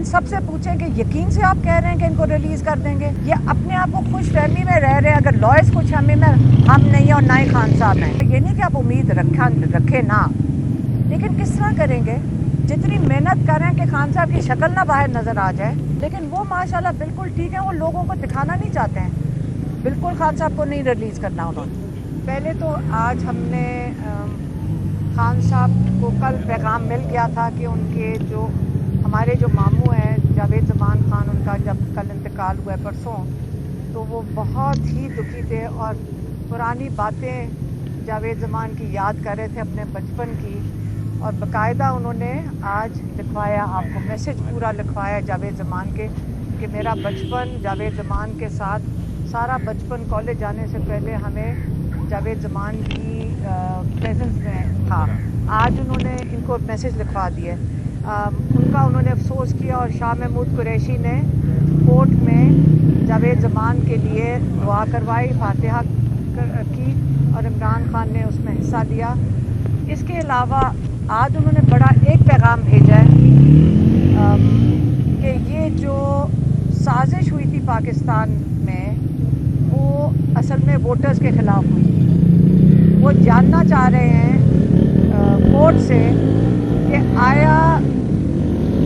सबसे पूछें कि यकीन से आप कह रहे हैं कि इनको रिलीज कर देंगे? ये अपने आप को खुश फहमी में रह रहे हैं। अगर लॉयर्स खुश फहमी में हम नहीं है और ना ही खान साहब हैं, ये नहीं कि आप उम्मीद रखे ना, लेकिन किस तरह करेंगे? जितनी मेहनत कर रहे हैं कि खान साहब की शक्ल ना बाहर नजर आ जाए, लेकिन वो माशाल्लाह बिल्कुल ठीक है, वो लोगों को दिखाना नहीं चाहते हैं। बिल्कुल खान साहब को नहीं रिलीज करना उन्होंने। पहले तो आज हमने खान साहब को कल पैगाम मिल गया था कि उनके जो हमारे जो मामू हैं जावेद जमान खान, उनका जब कल इंतकाल हुआ है परसों, तो वो बहुत ही दुखी थे और पुरानी बातें जावेद जमान की याद कर रहे थे, अपने बचपन की। और बाकायदा उन्होंने आज लिखवाया, आपको मैसेज पूरा लिखवाया जावेद जमान के कि मेरा बचपन जावेद जमान के साथ, सारा बचपन कॉलेज जाने से पहले हमें जावेद जमान की प्रेजेंस में था। आज उन्होंने इनको मैसेज लिखवा दिए। उनका उन्होंने अफसोस किया और शाह महमूद कुरैशी ने कोर्ट में जावेद जमान के लिए दुआ करवाई, फातिहा की, और इमरान खान ने उसमें हिस्सा लिया। इसके अलावा आज उन्होंने बड़ा एक पैगाम भेजा है कि ये जो साजिश हुई थी पाकिस्तान में, वो असल में वोटर्स के ख़िलाफ़ हुई। वो जानना चाह रहे हैं कोर्ट से कि आया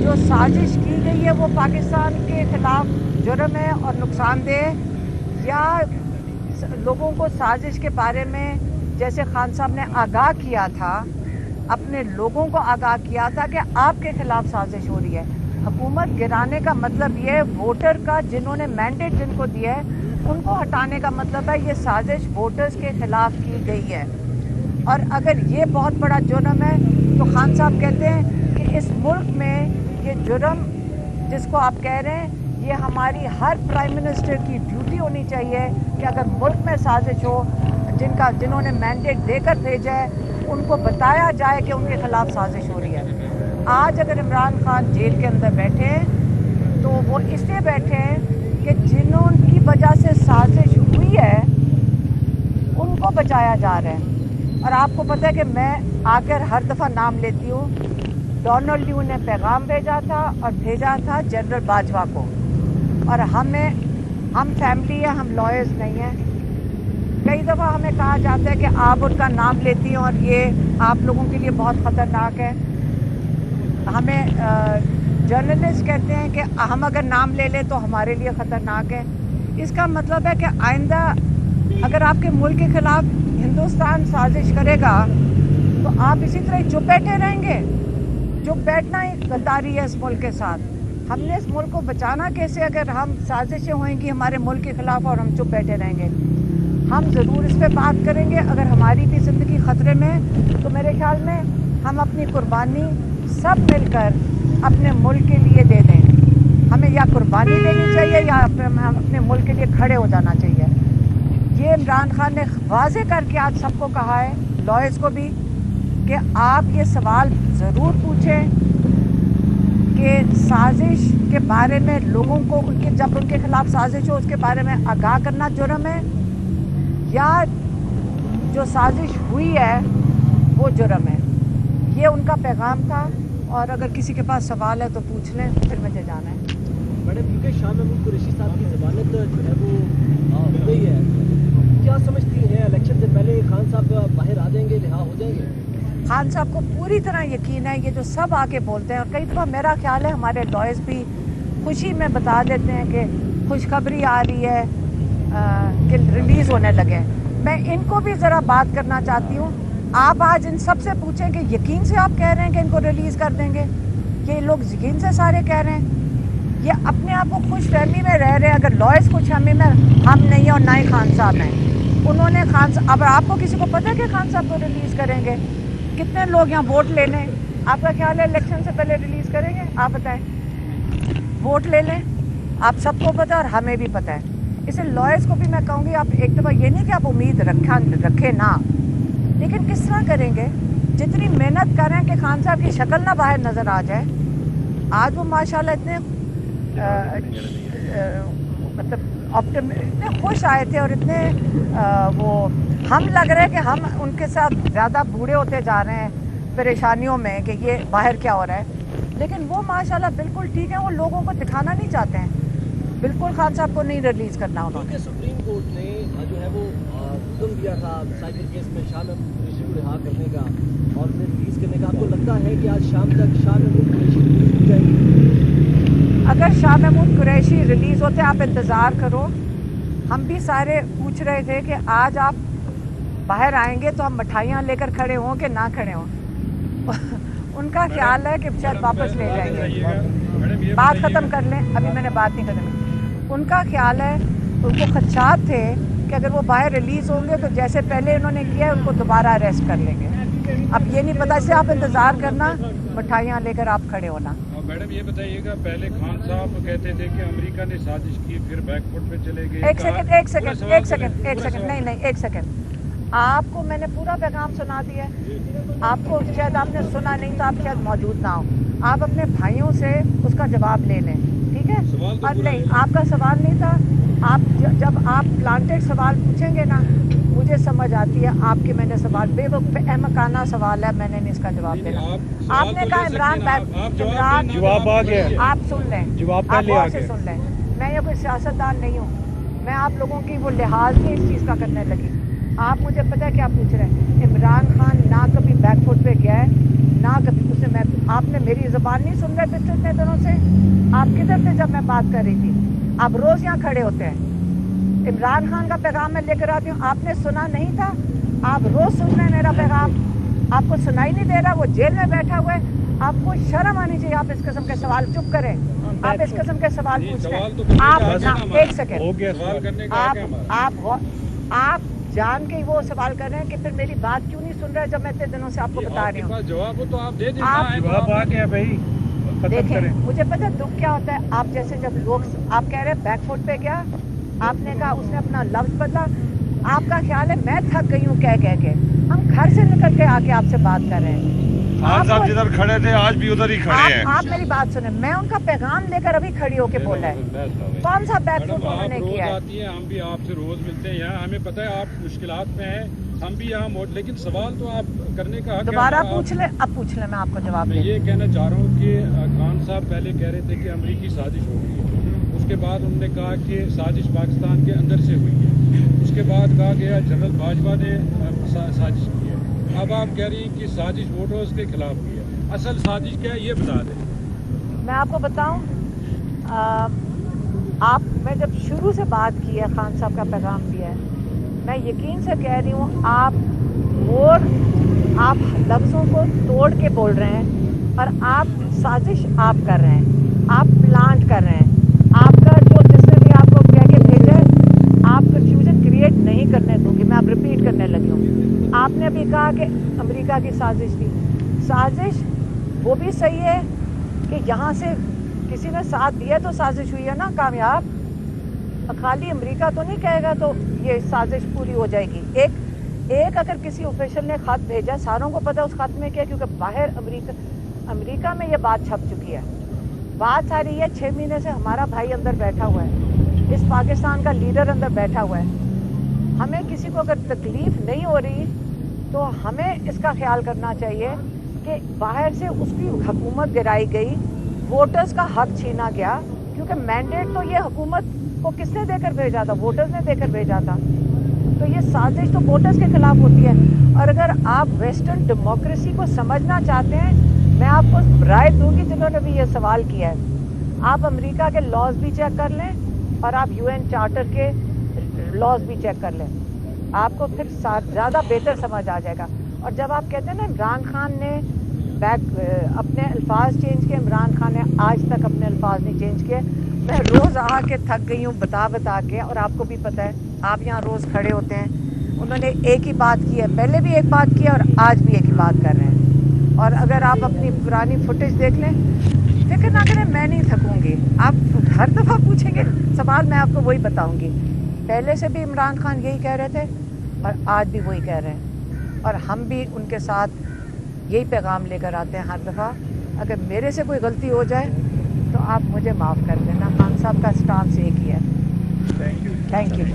जो साजिश की गई है वो पाकिस्तान के ख़िलाफ़ जुर्म है और नुकसानदेह, या लोगों को साजिश के बारे में, जैसे खान साहब ने आगाह किया था, अपने लोगों को आगाह किया था कि आपके ख़िलाफ़ साजिश हो रही है। हुकूमत गिराने का मतलब ये है, वोटर का जिन्होंने मैंडेट जिनको दिया है उनको हटाने का मतलब है ये साजिश वोटर्स के ख़िलाफ़ की गई है। और अगर ये बहुत बड़ा जुर्म है तो खान साहब कहते हैं कि इस मुल्क में ये जुर्म जिसको आप कह रहे हैं, ये हमारी हर प्राइम मिनिस्टर की ड्यूटी होनी चाहिए कि अगर मुल्क में साजिश हो, जिन्होंने मैंडेट देकर भेजा है उनको बताया जाए कि उनके ख़िलाफ़ साजिश हो रही है। आज अगर इमरान खान जेल के अंदर बैठे हैं तो वो इसलिए बैठे हैं कि जिन्होंने वजह से साजिश हुई है उनको बचाया जा रहा है। और आपको पता है कि मैं आकर हर दफ़ा नाम लेती हूँ। डोनाल्ड ल्यू ने पैगाम भेजा था और भेजा था जनरल बाजवा को, और हम फैमिली है, हम लॉयर्स नहीं हैं। कई दफ़ा हमें कहा जाता है कि आप उनका नाम लेती हैं और ये आप लोगों के लिए बहुत ख़तरनाक है। हमें जर्नलिस्ट कहते हैं कि हम अगर नाम ले लें तो हमारे लिए ख़तरनाक है। इसका मतलब है कि आइंदा अगर आपके मुल्क के ख़िलाफ़ हिंदुस्तान साजिश करेगा तो आप इसी तरह चुप बैठे रहेंगे। चुप बैठना ही गद्दारी है इस मुल्क के साथ। हमने इस मुल्क को बचाना कैसे अगर हम साजिशें होंगी हमारे मुल्क के ख़िलाफ़ और हम चुप बैठे रहेंगे? हम ज़रूर इस पर बात करेंगे। अगर हमारी भी ज़िंदगी ख़तरे में तो मेरे ख़्याल में हम अपनी कुर्बानी सब मिलकर अपने मुल्क के लिए दे दें। हमें या कुर्बानी देनी चाहिए या हम अपने मुल्क के लिए खड़े हो जाना चाहिए। ये इमरान खान ने वाज़े करके आज सबको कहा है, लॉयर्स को भी, कि आप ये सवाल ज़रूर पूछें कि साजिश के बारे में लोगों को जब उनके ख़िलाफ़ साजिश हो उसके बारे में आगाह करना जुर्म है, या जो साजिश हुई है वो जुर्म है। ये उनका पैगाम था, और अगर किसी के पास सवाल है तो पूछ लें, फिर मुझे जाना है। मैडम, क्योंकि शाह महमूद कुरैशी साहब की ज़मानत जो है वो हो गई है, क्या समझती हैं इलेक्शन से पहले खान साहब बाहर आ जाएंगे, रिहा हो जाएंगे? खान साहब को पूरी तरह यकीन है। ये जो सब आके बोलते हैं, और कई दफ़ा मेरा ख्याल है हमारे लॉयर्स भी खुशी में बता देते हैं कि खुशखबरी आ रही है कि रिलीज़ होने लगे। मैं इनको भी ज़रा बात करना चाहती हूँ। आप आज इन सब से पूछें कि यकीन से आप कह रहे हैं कि इनको रिलीज़ कर देंगे? ये लोग यकीन से सारे कह रहे हैं। ये अपने आप को खुश फहमी में रह रहे हैं। अगर लॉयर्स खुश फहमी में हम नहीं हैं और ना ही खान साहब हैं। उन्होंने अब आपको किसी को पता है कि खान साहब को रिलीज़ करेंगे? कितने लोग यहाँ वोट लेने, आपका ख्याल है इलेक्शन से पहले रिलीज़ करेंगे? आप बताएं। वोट ले लें, आप सबको पता है और हमें भी पता है। इसलिए लॉयर्स को भी मैं कहूँगी, आप एक दफ़ा ये नहीं कि आप उम्मीद रखें ना, लेकिन किस तरह करेंगे? जितनी मेहनत कर रहे हैं कि खान साहब की शक्ल ना बाहर नज़र आ जाए। आज वो माशाल्लाह इतने मतलब इतने खुश आए थे और इतने वो हम लग रहे हैं कि हम उनके साथ ज़्यादा बूढ़े होते जा रहे हैं परेशानियों में कि ये बाहर क्या हो रहा है। लेकिन वो माशाल्लाह बिल्कुल ठीक है, वो लोगों को दिखाना नहीं चाहते हैं, बिल्कुल खान साहब को नहीं रिलीज करना उन्होंने। क्योंकि सुप्रीम कोर्ट ने जो है वो हुक्म दिया था साइकिल केस में शाह महमूद कुरैशी को रिहा करने का और फिर रिलीज करने का। आपको लगता है कि आज शाम तक शाह महमूद कुरैशी रिलीज हो जाएगी? अगर शाह महमूद कुरैशी रिलीज होते, आप इंतज़ार करो। हम भी सारे पूछ रहे थे कि आज आप बाहर आएंगे तो हम मिठाइयाँ लेकर खड़े हों कि ना खड़े हों। उनका ख्याल है कि शायद वापस ले जाएंगे। बात ख़त्म कर लें, अभी मैंने बात नहीं ख़त्म की। उनका ख्याल है, उनको खदशात थे कि अगर वो बाहर रिलीज़ होंगे तो जैसे पहले उन्होंने किया उनको दोबारा अरेस्ट कर लेंगे। अब ये नहीं पता, इससे आप इंतज़ार करना, मिठाइयाँ लेकर आप खड़े होना। मैडम ये बताइएगा, पहले खान साहब कहते थे कि अमेरिका ने साजिश की, फिर बैकफुट पे चले गए। एक सेकंड, नहीं एक सेकंड। आपको मैंने पूरा पैगाम सुना दिया है। आपको शायद आपने सुना नहीं तो आप शायद मौजूद ना हो। आप अपने भाइयों से उसका जवाब ले लें, ठीक है? और नहीं, आपका सवाल नहीं था। आप जब आप प्लांटेड सवाल पूछेंगे ना, मुझे समझ आती है आपके मैंने सवाल बेवकूफ़ाना सवाल है, मैंने नहीं इसका जवाब देना। आपने कहा इमरान जवाब आ गया, आप सुन लें, जवाब आप पहले आ और से गया। सुन लें। मैं ये कोई सियासतदान नहीं हूँ, मैं आप लोगों की वो लिहाज नहीं इस चीज़ का करने लगी। आप मुझे पता है क्या पूछ रहे हैं। इमरान खान ना कभी बैकफुट पे गया है, ना कभी उसने, मैं आपने मेरी ज़बान नहीं सुन रहे थे इतने दिनों से। आप किधर थे जब मैं बात कर रही थी? आप रोज़ यहाँ खड़े होते हैं। इमरान खान का पैगाम मैं लेकर आती हूँ, आपने सुना नहीं था? आप रोज़ सुन रहे हैं मेरा पैगाम, आपको सुनाई नहीं दे रहा? वो जेल में बैठा हुआ है, आपको शर्म आनी चाहिए। आप इस किस्म के सवाल, चुप करें, आप इस किस्म के सवाल पूछ रहे हैं। आप एक सेकेंड, आप जान के वो सवाल कर रहे हैं कि फिर मेरी बात क्यों नहीं सुन रहे जब मैं इतने दिनों से आपको बता रही हूँ। जवाब तो आप दे आप जवाब आ गया भाई, देखें, मुझे पता है दुख क्या होता है। आप जैसे जब लोग, आप कह रहे हैं बैकफुट पे गया, आपने कहा उसने अपना लफ्ज बदला। आपका ख्याल है मैं थक गई हूँ कह कह के। हम घर से निकल के आके आपसे बात कर रहे हैं। खान साहब जिधर खड़े थे आज भी उधर ही खड़े हैं। आप मेरी बात सुने, मैं उनका पैगाम लेकर अभी खड़ी होके बोल रहा है। कौन सा बैकफुट उन्होंने किया है? आती है, हम भी आपसे रोज मिलते हैं यहाँ, हमें पता है आप मुश्किलात में हैं, हम भी यहाँ लेकिन सवाल तो आप करने का हक है। दोबारा पूछ ले, अब पूछ ले, मैं आपको जवाब मैं ये कहना चाह रहा हूँ कि खान साहब पहले कह रहे थे कि अमरीकी साजिश हो गई है, उसके बाद उन्होंने कहा कि साजिश पाकिस्तान के अंदर से हुई है, उसके बाद कहा गया जनरल बाजवा ने साजिश की है। अब आप कह रही हैं कि साजिश वोटर्स के खिलाफ हुई है, असल साजिश क्या है ये बता दें। मैं आपको बताऊं, मैं जब शुरू से बात की है, खान साहब का पैगाम दिया है, मैं यकीन से कह रही हूँ, आप लफ्ज़ों को तोड़ के बोल रहे हैं और आप साजिश आप कर रहे हैं, आप प्लांट कर रहे हैं। आपका जो जिसने भी आपको कह के भेजा है, आप कंफ्यूजन क्रिएट नहीं करने दूंगी। मैं अब रिपीट करने लगी हूँ। आपने अभी कहा कि अमेरिका की साजिश थी। साजिश वो भी सही है कि यहाँ से किसी ने साथ दिया तो साजिश हुई है ना कामयाब। खाली अमेरिका तो नहीं कहेगा तो ये साजिश पूरी हो जाएगी। एक अगर किसी ऑफिशियल ने खत भेजा, सारों को पता है उस खत में क्या, क्योंकि बाहर अमेरिका में ये बात छप चुकी है। बात सारी है 6 महीने से हमारा भाई अंदर बैठा हुआ है, इस पाकिस्तान का लीडर अंदर बैठा हुआ है। हमें किसी को अगर तकलीफ नहीं हो रही तो हमें इसका ख्याल करना चाहिए कि बाहर से उसकी हुकूमत गिराई गई, वोटर्स का हक छीना गया, क्योंकि मैंडेट तो ये हुकूमत को किसने देकर भेजा था? वोटर्स ने देकर भेजा था। तो ये साजिश तो वोटर्स के खिलाफ होती है। और अगर आप वेस्टर्न डेमोक्रेसी को समझना चाहते हैं, मैं आपको राय दूंगी जिन्होंने भी ये सवाल किया है, आप अमेरिका के लॉज भी चेक कर लें और आप UN चार्टर के लॉज भी चेक कर लें, आपको फिर ज़्यादा बेहतर समझ आ जाएगा। और जब आप कहते हैं ना इमरान खान ने अपने अल्फाज चेंज किए, इमरान खान ने आज तक अपने अल्फाज नहीं चेंज किए। मैं रोज़ आके थक गई हूँ बता के, और आपको भी पता है, आप यहाँ रोज़ खड़े होते हैं। उन्होंने एक ही बात की है, पहले भी एक बात की है और आज भी एक ही बात कर रहे हैं। और अगर आप अपनी पुरानी फुटेज देख लें, फिक्र ना करें, मैं नहीं थकूँगी। आप हर दफ़ा पूछेंगे सवाल, मैं आपको वही बताऊँगी। पहले से भी इमरान खान यही कह रहे थे और आज भी वही कह रहे हैं, और हम भी उनके साथ यही पैगाम लेकर आते हैं हर दफ़ा। अगर मेरे से कोई गलती हो जाए तो आप मुझे माफ़ कर देना। खान साहब का स्टांस एक ही है। Thank you. Thank you.